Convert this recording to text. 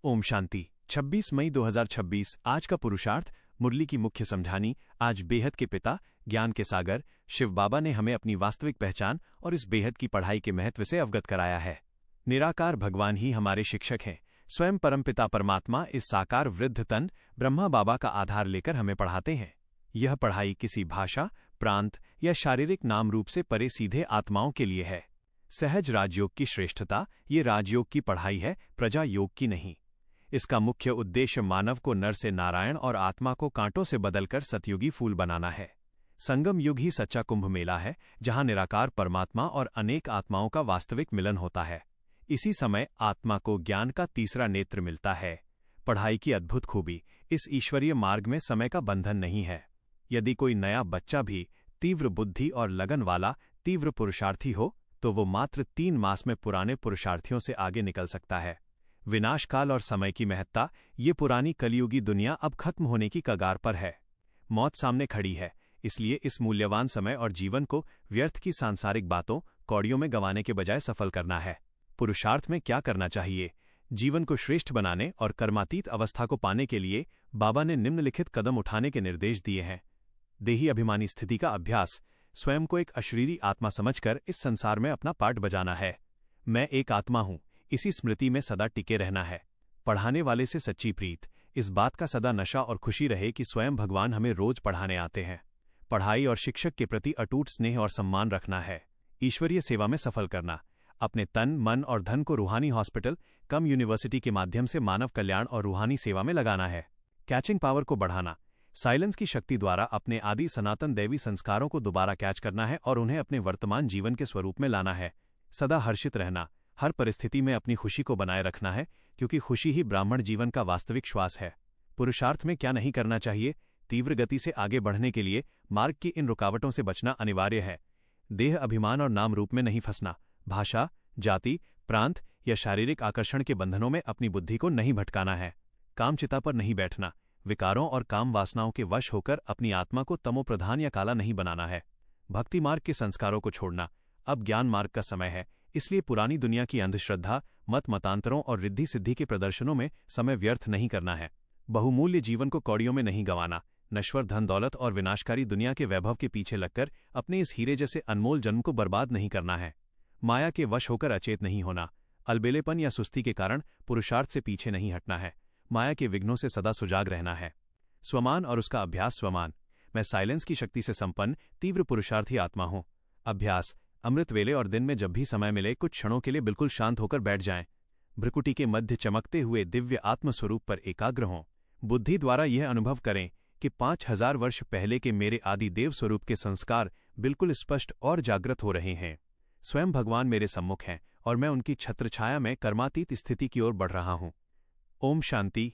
ओम शांति। 26 मई 2026 आज का पुरुषार्थ। मुरली की मुख्य समझानी। आज बेहद के पिता ज्ञान के सागर शिव बाबा ने हमें अपनी वास्तविक पहचान और इस बेहद की पढ़ाई के महत्व से अवगत कराया है। निराकार भगवान ही हमारे शिक्षक हैं। स्वयं परमपिता परमात्मा इस साकार वृद्ध तन ब्रह्मा बाबा का आधार लेकर हमें पढ़ाते हैं। यह पढ़ाई किसी भाषा, प्रांत या शारीरिक नाम रूप से परे सीधे आत्माओं के लिए है। सहज राजयोग की श्रेष्ठता ये राजयोग की पढ़ाई है, प्रजा योग की नहीं। इसका मुख्य उद्देश्य मानव को नर से नारायण और आत्मा को कांटों से बदलकर सतयुगी फूल बनाना है। संगम युग ही सच्चा कुंभ मेला है, जहां निराकार परमात्मा और अनेक आत्माओं का वास्तविक मिलन होता है। इसी समय आत्मा को ज्ञान का तीसरा नेत्र मिलता है। पढ़ाई की अद्भुत खूबी, इस ईश्वरीय मार्ग में समय का बंधन नहीं है। यदि कोई नया बच्चा भी तीव्र बुद्धि और लगन वाला तीव्र पुरुषार्थी हो, तो वो मात्र 3 मास में पुराने पुरुषार्थियों से आगे निकल सकता है। विनाशकाल और समय की महत्ता, ये पुरानी कलियुगी दुनिया अब खत्म होने की कगार पर है। मौत सामने खड़ी है, इसलिए इस मूल्यवान समय और जीवन को व्यर्थ की सांसारिक बातों कौड़ियों में गंवाने के बजाय सफल करना है। पुरुषार्थ में क्या करना चाहिए? जीवन को श्रेष्ठ बनाने और कर्मातीत अवस्था को पाने के लिए बाबा ने निम्नलिखित कदम उठाने के निर्देश दिए हैं। देही अभिमानी स्थिति का अभ्यास। स्वयं को एक अशरीरी आत्मा समझकर इस संसार में अपना पार्ट बजाना है। मैं एक आत्मा हूं, इसी स्मृति में सदा टिके रहना है। पढ़ाने वाले से सच्ची प्रीत, इस बात का सदा नशा और खुशी रहे कि स्वयं भगवान हमें रोज पढ़ाने आते हैं। पढ़ाई और शिक्षक के प्रति अटूट स्नेह और सम्मान रखना है। ईश्वरीय सेवा में सफल करना। अपने तन, मन और धन को रूहानी हॉस्पिटल कम यूनिवर्सिटी के माध्यम से मानव कल्याण और रूहानी सेवा में लगाना है। कैचिंग पावर को बढ़ाना। साइलेंस की शक्ति द्वारा अपने आदि सनातन दैवी संस्कारों को दोबारा कैच करना है और उन्हें अपने वर्तमान जीवन के स्वरूप में लाना है। सदा हर्षित रहना। हर परिस्थिति में अपनी खुशी को बनाए रखना है, क्योंकि खुशी ही ब्राह्मण जीवन का वास्तविक श्वास है। पुरुषार्थ में क्या नहीं करना चाहिए? तीव्र गति से आगे बढ़ने के लिए मार्ग की इन रुकावटों से बचना अनिवार्य है। देह अभिमान और नाम रूप में नहीं फंसना। भाषा, जाति, प्रांत या शारीरिक आकर्षण के बंधनों में अपनी बुद्धि को नहीं भटकाना है। कामचिता पर नहीं बैठना। विकारों और काम वासनाओं के वश होकर अपनी आत्मा को तमोप्रधान या काला नहीं बनाना है। भक्ति मार्ग के संस्कारों को छोड़ना। अब ज्ञान मार्ग का समय है, इसलिए पुरानी दुनिया की अंधश्रद्धा, मतांतरों और रिद्धि सिद्धि के प्रदर्शनों में समय व्यर्थ नहीं करना है। बहुमूल्य जीवन को कौड़ियों में नहीं गंवाना। नश्वर धन दौलत और विनाशकारी दुनिया के वैभव के पीछे लगकर अपने इस हीरे जैसे अनमोल जन्म को बर्बाद नहीं करना है। माया के वश होकर अचेत नहीं होना। अलबेलेपन या सुस्ती के कारण पुरुषार्थ से पीछे नहीं हटना है। माया के विघ्नों से सदा सुजाग रहना है। स्वमान और उसका अभ्यास। स्वमान, मैं साइलेंस की शक्ति से संपन्न तीव्र पुरुषार्थी आत्मा हूं। अभ्यास, अमृत वेले और दिन में जब भी समय मिले कुछ क्षणों के लिए बिल्कुल शांत होकर बैठ जाएं। भ्रुकुटी के मध्य चमकते हुए दिव्य आत्मस्वरूप पर एकाग्र हों। बुद्धि द्वारा यह अनुभव करें कि 5000 वर्ष पहले के मेरे आदि देव स्वरूप के संस्कार बिल्कुल स्पष्ट और जागृत हो रहे हैं। स्वयं भगवान मेरे सम्मुख हैं और मैं उनकी छत्रछाया में कर्मातीत स्थिति की ओर बढ़ रहा हूं। ओम शांति।